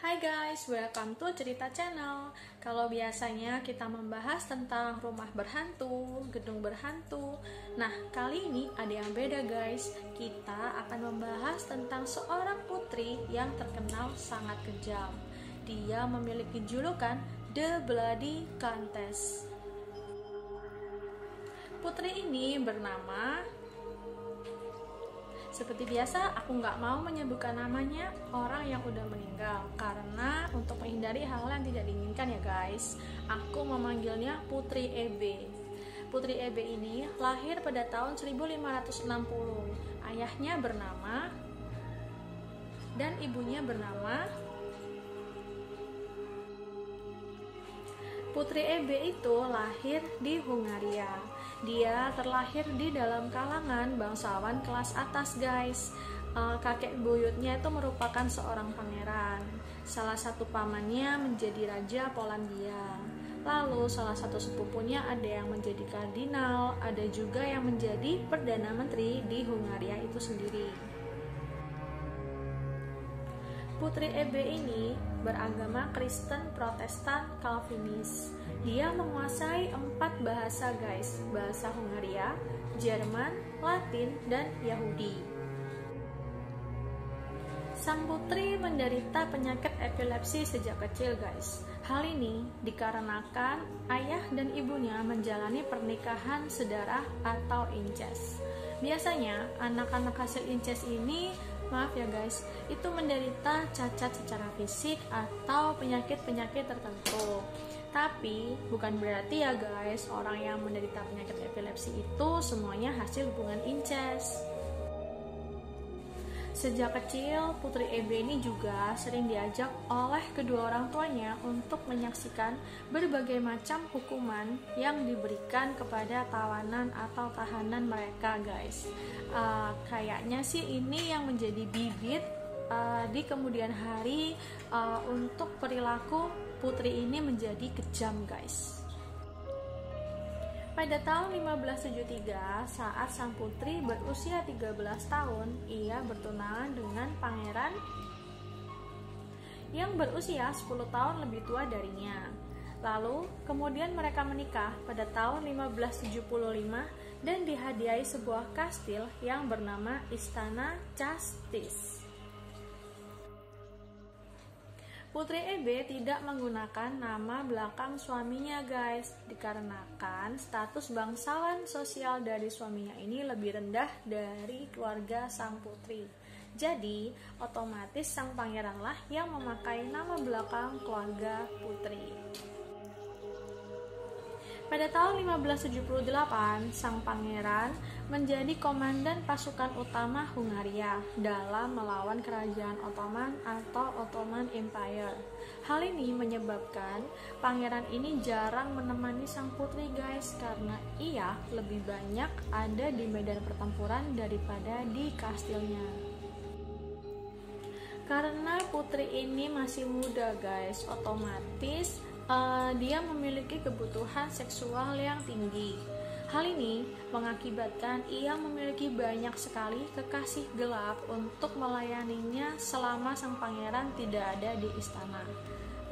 Hai guys, welcome to Cerita Channel. Kalau biasanya kita membahas tentang rumah berhantu, gedung berhantu. Nah, kali ini ada yang beda guys. Kita akan membahas tentang seorang putri yang terkenal sangat kejam. Dia memiliki julukan The Bloody Countess. Putri ini bernama, seperti biasa, aku nggak mau menyebutkan namanya orang yang udah meninggal karena untuk menghindari hal yang tidak diinginkan ya guys. Aku memanggilnya Putri EB. Putri EB ini lahir pada tahun 1560. Ayahnya bernama dan ibunya bernama. Putri EB itu lahir di Hungaria. Dia terlahir di dalam kalangan bangsawan kelas atas guys. Kakek buyutnya itu merupakan seorang pangeran. Salah satu pamannya menjadi raja Polandia. Lalu salah satu sepupunya ada yang menjadi kardinal, ada juga yang menjadi perdana menteri di Hungaria itu sendiri. Putri EB ini beragama Kristen Protestan Calvinis. Dia menguasai 4 bahasa guys, bahasa Hungaria, Jerman, Latin, dan Yahudi. Sang putri menderita penyakit epilepsi sejak kecil guys. Hal ini dikarenakan ayah dan ibunya menjalani pernikahan sedarah atau incest. Biasanya anak-anak hasil incest ini, maaf ya guys, itu menderita cacat secara fisik atau penyakit-penyakit tertentu. Tapi bukan berarti ya guys, orang yang menderita penyakit epilepsi itu semuanya hasil hubungan incest. Sejak kecil, Putri EB ini juga sering diajak oleh kedua orang tuanya untuk menyaksikan berbagai macam hukuman yang diberikan kepada tawanan atau tahanan mereka guys. Kayaknya sih ini yang menjadi bibit di kemudian hari untuk perilaku putri ini menjadi kejam guys. Pada tahun 1573, saat sang putri berusia 13 tahun, ia bertunangan dengan pangeran yang berusia 10 tahun lebih tua darinya. Lalu, kemudian mereka menikah pada tahun 1575 dan dihadiahi sebuah kastil yang bernama Istana Častis. Putri EB tidak menggunakan nama belakang suaminya guys, dikarenakan status bangsawan sosial dari suaminya ini lebih rendah dari keluarga sang putri. Jadi, otomatis sang pangeranlah yang memakai nama belakang keluarga putri. Pada tahun 1578, sang pangeran menjadi komandan pasukan utama Hungaria dalam melawan kerajaan Ottoman atau Ottoman Empire. Hal ini menyebabkan pangeran ini jarang menemani sang putri guys, karena ia lebih banyak ada di medan pertempuran daripada di kastilnya. Karena putri ini masih muda guys, otomatis dia memiliki kebutuhan seksual yang tinggi. Hal ini mengakibatkan ia memiliki banyak sekali kekasih gelap untuk melayaninya selama sang pangeran tidak ada di istana.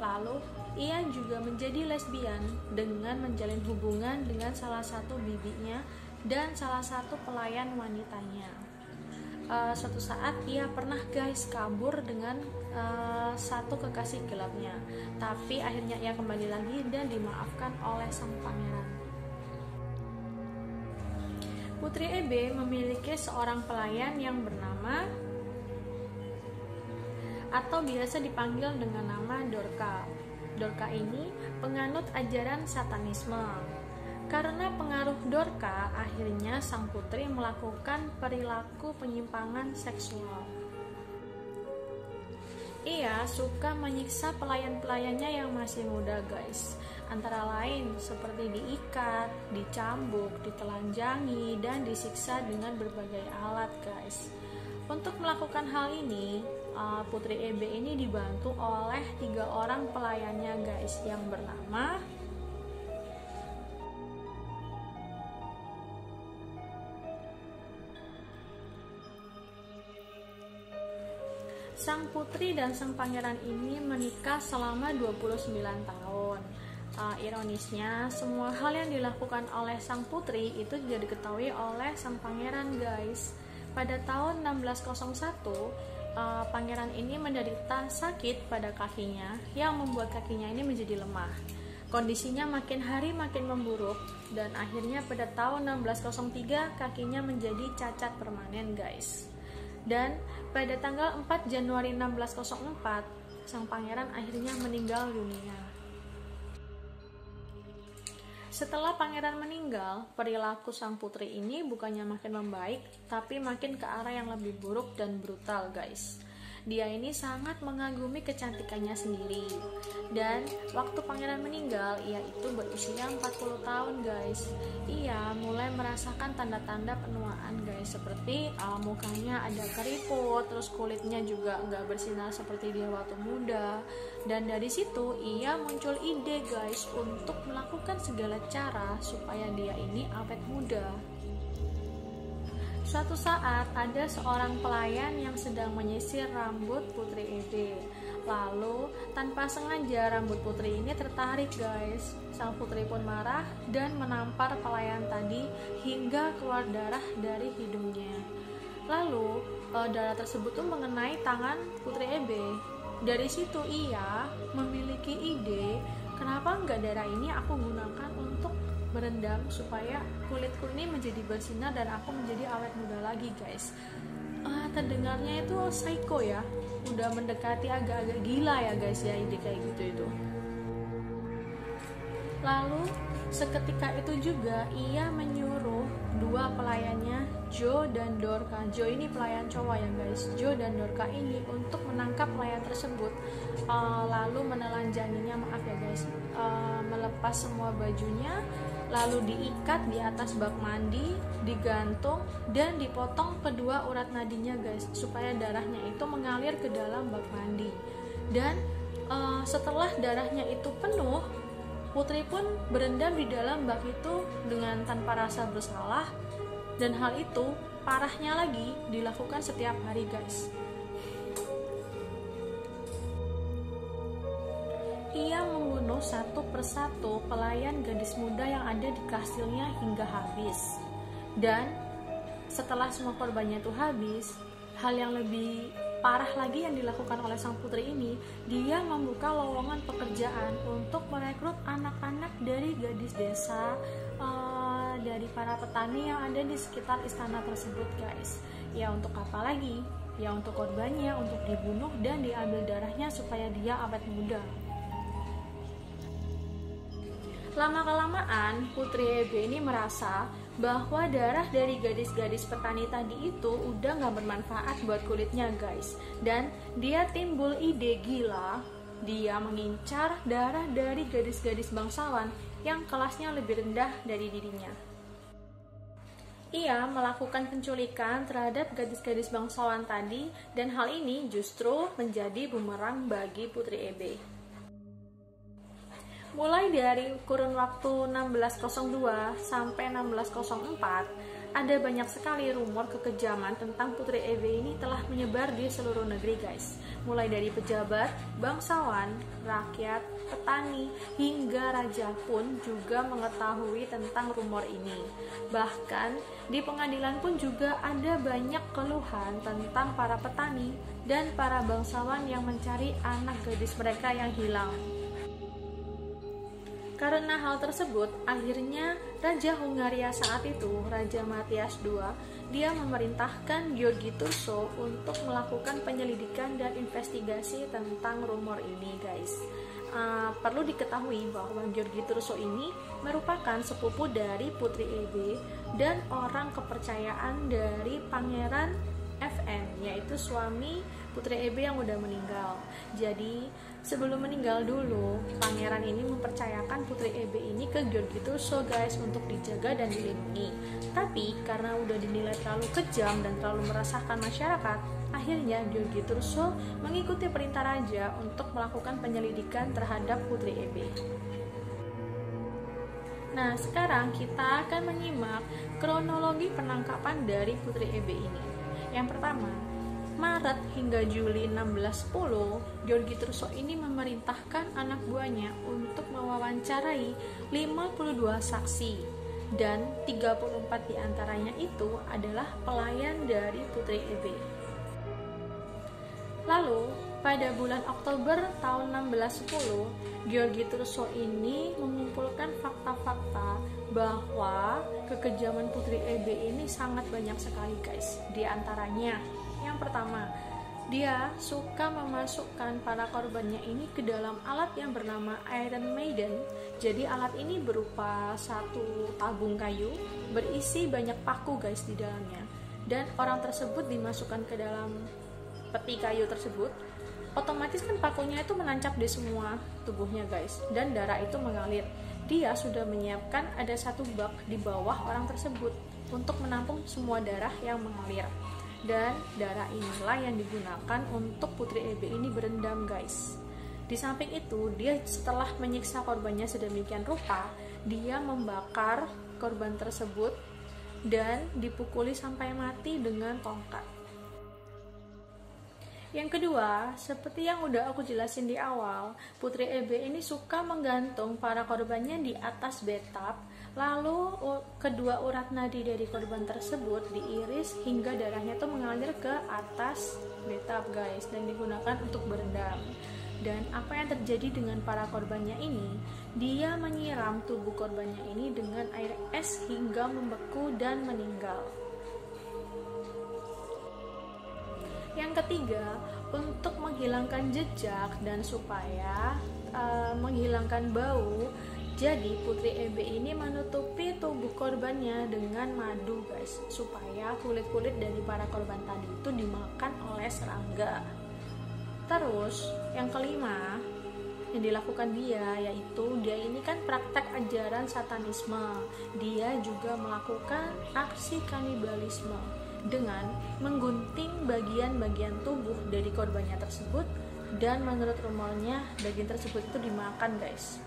Lalu, ia juga menjadi lesbian dengan menjalin hubungan dengan salah satu bibinya dan salah satu pelayan wanitanya. Suatu saat ia pernah guys kabur dengan satu kekasih gelapnya, tapi akhirnya ia kembali lagi dan dimaafkan oleh sang pangeran. Putri EB memiliki seorang pelayan yang bernama atau biasa dipanggil dengan nama Dorka. Dorka ini penganut ajaran satanisme. Karena pengaruh Dorka, akhirnya sang putri melakukan perilaku penyimpangan seksual. Ia suka menyiksa pelayan-pelayannya yang masih muda guys. Antara lain seperti diikat, dicambuk, ditelanjangi, dan disiksa dengan berbagai alat guys. Untuk melakukan hal ini, Putri EB ini dibantu oleh 3 orang pelayannya guys, yang bernama Sang putri dan sang pangeran ini menikah selama 29 tahun. Ironisnya, semua hal yang dilakukan oleh sang putri itu juga diketahui oleh sang pangeran, guys. Pada tahun 1601, pangeran ini menderita sakit pada kakinya yang membuat kakinya ini menjadi lemah. Kondisinya makin hari makin memburuk dan akhirnya pada tahun 1603 kakinya menjadi cacat permanen, guys. Dan pada tanggal 4 Januari 1604, sang pangeran akhirnya meninggal dunia. Setelah pangeran meninggal, perilaku sang putri ini bukannya makin membaik, tapi makin ke arah yang lebih buruk dan brutal, guys. Dia ini sangat mengagumi kecantikannya sendiri. Dan waktu pangeran meninggal, ia itu berusia 40 tahun, guys. Ia mulai merasakan tanda-tanda penuaan, guys. Seperti mukanya ada keriput, terus kulitnya juga nggak bersinar seperti dia waktu muda. Dan dari situ ia muncul ide, guys, untuk melakukan segala cara supaya dia ini awet muda. Suatu saat ada seorang pelayan yang sedang menyisir rambut Putri Ebe. Lalu tanpa sengaja rambut putri ini tertarik, guys. Sang putri pun marah dan menampar pelayan tadi hingga keluar darah dari hidungnya. Lalu darah tersebut tuh mengenai tangan Putri Ebe. Dari situ ia memiliki ide, kenapa enggak darah ini aku gunakan untuk berendam supaya kulitku ini menjadi bersinar dan aku menjadi awet muda lagi, guys. Terdengarnya itu psycho ya, udah mendekati agak-agak gila ya, guys, ya, ide kayak gitu itu. Lalu seketika itu juga ia menyuruh dua pelayannya, Joe dan Dorka. Joe ini pelayan cowok ya, guys. Joe dan Dorka ini untuk menangkap pelayan tersebut, lalu menelanjanginya, maaf ya, guys, melepas semua bajunya, lalu diikat di atas bak mandi, digantung, dan dipotong kedua urat nadinya, guys, supaya darahnya itu mengalir ke dalam bak mandi. Dan setelah darahnya itu penuh, Putri pun berendam di dalam bak itu dengan tanpa rasa bersalah, dan hal itu parahnya lagi dilakukan setiap hari, guys. Ia membunuh satu persatu pelayan gadis muda yang ada di kastilnya hingga habis. Dan setelah semua korbannya itu habis, hal yang lebih parah lagi yang dilakukan oleh sang putri ini, dia membuka lowongan pekerjaan untuk merekrut anak-anak dari gadis desa, dari para petani yang ada di sekitar istana tersebut, guys. Ya untuk apa lagi? Ya untuk korbannya, untuk dibunuh dan diambil darahnya supaya dia awet muda. Lama-kelamaan, Putri Ebe ini merasa bahwa darah dari gadis-gadis petani tadi itu udah gak bermanfaat buat kulitnya, guys. Dan dia timbul ide gila, dia mengincar darah dari gadis-gadis bangsawan yang kelasnya lebih rendah dari dirinya. Ia melakukan penculikan terhadap gadis-gadis bangsawan tadi, dan hal ini justru menjadi bumerang bagi Putri Ebe. Mulai dari kurun waktu 1602 sampai 1604, ada banyak sekali rumor kekejaman tentang Putri Ebe ini telah menyebar di seluruh negeri, guys. Mulai dari pejabat, bangsawan, rakyat, petani, hingga raja pun juga mengetahui tentang rumor ini. Bahkan di pengadilan pun juga ada banyak keluhan tentang para petani dan para bangsawan yang mencari anak gadis mereka yang hilang. Karena hal tersebut, akhirnya Raja Hungaria saat itu, Raja Matthias II, dia memerintahkan Gheorghe Thurso untuk melakukan penyelidikan dan investigasi tentang rumor ini, guys. Perlu diketahui bahwa Gheorghe Thurso ini merupakan sepupu dari Putri Ebe dan orang kepercayaan dari Pangeran FN, yaitu suami Putri Ebe yang udah meninggal. Jadi sebelum meninggal dulu, pangeran ini mempercayakan Putri Ebe ini ke Gheorghe Thurso, guys, untuk dijaga dan dilindungi. Tapi karena udah dinilai terlalu kejam dan terlalu meresahkan masyarakat, akhirnya Gheorghe Thurso mengikuti perintah raja untuk melakukan penyelidikan terhadap Putri Ebe. Nah, sekarang kita akan menyimak kronologi penangkapan dari Putri Ebe ini. Yang pertama, Maret hingga Juli 1610, Gheorghe Trusov ini memerintahkan anak buahnya untuk mewawancarai 52 saksi, dan 34 diantaranya itu adalah pelayan dari Putri Ebe. Lalu, pada bulan Oktober tahun 1610, Gheorghe Trusov ini mengumpulkan fakta-fakta bahwa kekejaman Putri Ebe ini sangat banyak sekali, guys. Di antaranya, yang pertama, dia suka memasukkan para korbannya ini ke dalam alat yang bernama Iron Maiden. Jadi alat ini berupa satu tabung kayu berisi banyak paku, guys, di dalamnya. Dan orang tersebut dimasukkan ke dalam peti kayu tersebut. Otomatis kan pakunya itu menancap di semua tubuhnya, guys, dan darah itu mengalir. Dia sudah menyiapkan ada satu bak di bawah orang tersebut untuk menampung semua darah yang mengalir. Dan darah inilah yang digunakan untuk Putri Ebe ini berendam, guys. Di samping itu, dia setelah menyiksa korbannya sedemikian rupa, dia membakar korban tersebut dan dipukuli sampai mati dengan tongkat. Yang kedua, seperti yang udah aku jelasin di awal, Putri Ebe ini suka menggantung para korbannya di atas bathtub. Lalu kedua urat nadi dari korban tersebut diiris hingga darahnya tuh mengalir ke atas bathtub, guys, dan digunakan untuk berendam. Dan apa yang terjadi dengan para korbannya ini? Dia menyiram tubuh korbannya ini dengan air es hingga membeku dan meninggal. Yang ketiga, untuk menghilangkan jejak dan supaya menghilangkan bau, jadi Putri Ebe ini menutupi tubuh korbannya dengan madu, guys, supaya kulit-kulit dari para korban tadi itu dimakan oleh serangga. Terus yang kelima yang dilakukan dia, yaitu dia ini kan praktek ajaran satanisme. Dia juga melakukan aksi kanibalisme dengan menggunting bagian-bagian tubuh dari korbannya tersebut, dan menurut rumornya bagian tersebut itu dimakan, guys.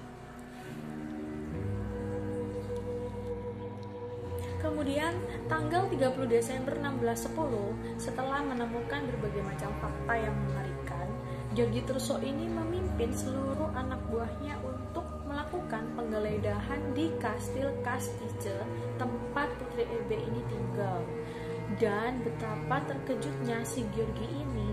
Kemudian tanggal 30 Desember 1610, setelah menemukan berbagai macam fakta yang mengerikan, Gheorghe Trusov ini memimpin seluruh anak buahnya untuk melakukan penggeledahan di Kastil Kastice, tempat Putri Ebe ini tinggal. Dan betapa terkejutnya si Gheorghe ini,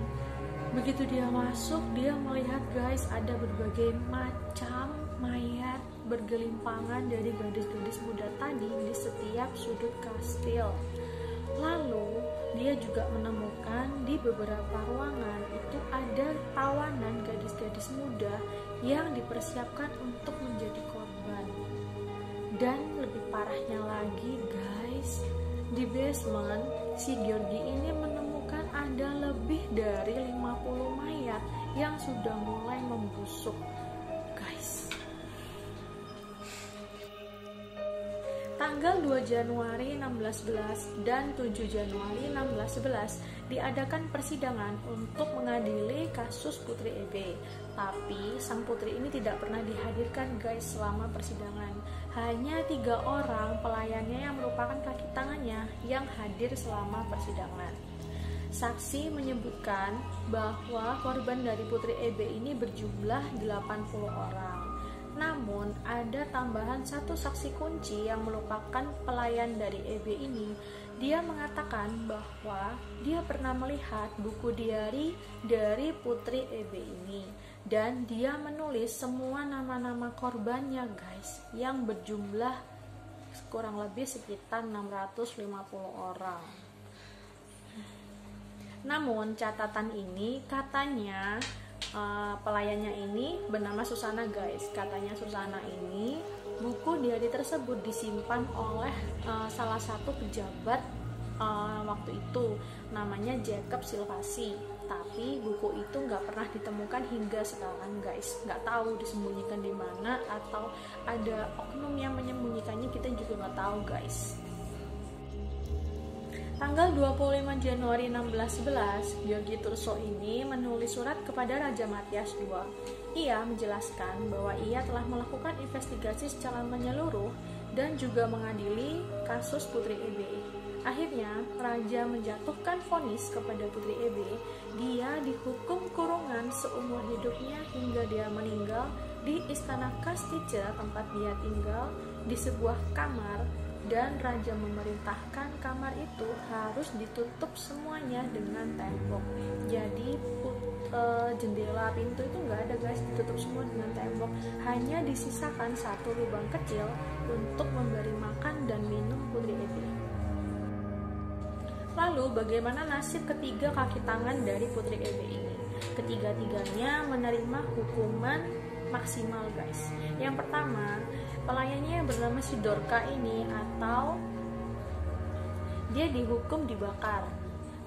begitu dia masuk, dia melihat, guys, ada berbagai macam mayat bergelimpangan dari gadis-gadis muda tadi di setiap sudut kastil. Lalu dia juga menemukan di beberapa ruangan itu ada tawanan gadis-gadis muda yang dipersiapkan untuk menjadi korban. Dan lebih parahnya lagi, guys, di basement si Gheorghe ini menemukan ada lebih dari 50 mayat yang sudah mulai membusuk, guys. Tanggal 2 Januari 1611 dan 7 Januari 1611 diadakan persidangan untuk mengadili kasus Putri Ebe. Tapi sang putri ini tidak pernah dihadirkan, guys, selama persidangan. Hanya 3 orang pelayannya yang merupakan kaki tangannya yang hadir selama persidangan. Saksi menyebutkan bahwa korban dari Putri Ebe ini berjumlah 80 orang. Namun ada tambahan satu saksi kunci yang merupakan pelayan dari Ebe ini. Dia mengatakan bahwa dia pernah melihat buku diari dari Putri Ebe ini, dan dia menulis semua nama-nama korbannya, guys, yang berjumlah kurang lebih sekitar 650 orang. Namun catatan ini katanya pelayannya ini bernama Susana, guys. Katanya Susana ini buku diari tersebut disimpan oleh salah satu pejabat waktu itu, namanya Jacob Silvasi. Tapi buku itu nggak pernah ditemukan hingga sekarang, guys. Nggak tahu disembunyikan di mana atau ada oknum yang menyembunyikannya, kita juga nggak tahu, guys. Tanggal 25 Januari 1611, Gheorghe Trusov ini menulis surat kepada Raja Matyas II. Ia menjelaskan bahwa ia telah melakukan investigasi secara menyeluruh dan juga mengadili kasus Putri Ebe. Akhirnya, raja menjatuhkan vonis kepada Putri Ebe. Dia dihukum kurungan seumur hidupnya hingga dia meninggal di istana Kastica tempat dia tinggal di sebuah kamar, dan raja memerintahkan kamar itu harus ditutup semuanya dengan tembok. Jadi jendela, pintu itu nggak ada guys, ditutup semua dengan tembok. Hanya disisakan satu lubang kecil untuk memberi makan dan minum Putri Ebe. Lalu bagaimana nasib ketiga kaki tangan dari Putri Ebe ini? Ketiga-tiganya menerima hukuman maksimal guys. Yang pertama, pelayannya yang bernama si Dorka ini atau dia dihukum dibakar.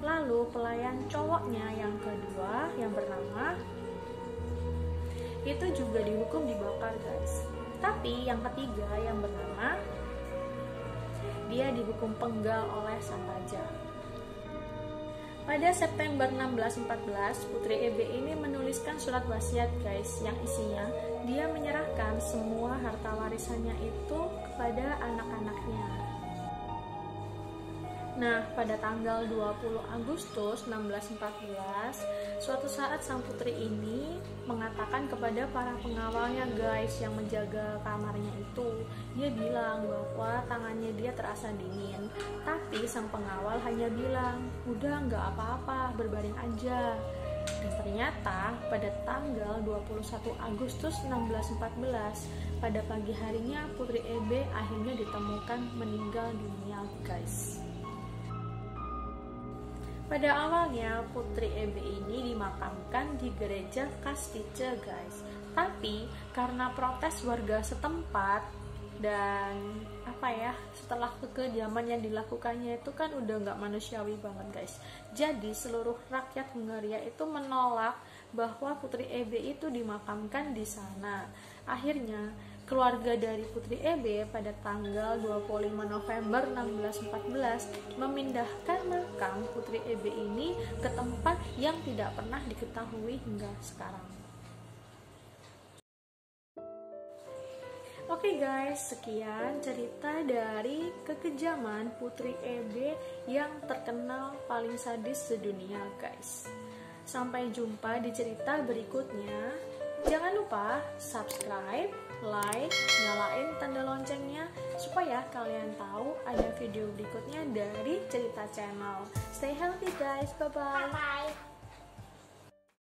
Lalu pelayan cowoknya yang kedua yang bernama itu juga dihukum dibakar guys. Tapi yang ketiga yang bernama dia dihukum penggal oleh sang raja. Pada September 1614, Putri Ebe ini menuliskan surat wasiat guys, yang isinya dia menyerahkan semua harta warisannya itu kepada anak-anaknya. Nah, pada tanggal 20 Agustus 1614, suatu saat sang putri ini mengatakan kepada para pengawalnya guys yang menjaga kamarnya itu, dia bilang bahwa tangannya dia terasa dingin. Tapi sang pengawal hanya bilang, udah nggak apa-apa, berbaring aja. Dan ternyata pada tanggal 21 Agustus 1614, pada pagi harinya Putri Ebe akhirnya ditemukan meninggal dunia guys. Pada awalnya Putri Ebe ini dimakamkan di gereja Kastica guys. Tapi karena protes warga setempat dan setelah kekejaman yang dilakukannya itu kan udah nggak manusiawi banget guys. Jadi seluruh rakyat Hungaria itu menolak bahwa Putri Ebe itu dimakamkan di sana. Akhirnya keluarga dari Putri Ebe pada tanggal 25 November 1614 memindahkan makam Putri Ebe ini ke tempat yang tidak pernah diketahui hingga sekarang. Oke guys, sekian cerita dari kekejaman Putri Ebe yang terkenal paling sadis sedunia guys. Sampai jumpa di cerita berikutnya. Jangan lupa subscribe, like, nyalain tanda loncengnya supaya kalian tahu ada video berikutnya dari cerita channel. Stay healthy guys, bye-bye.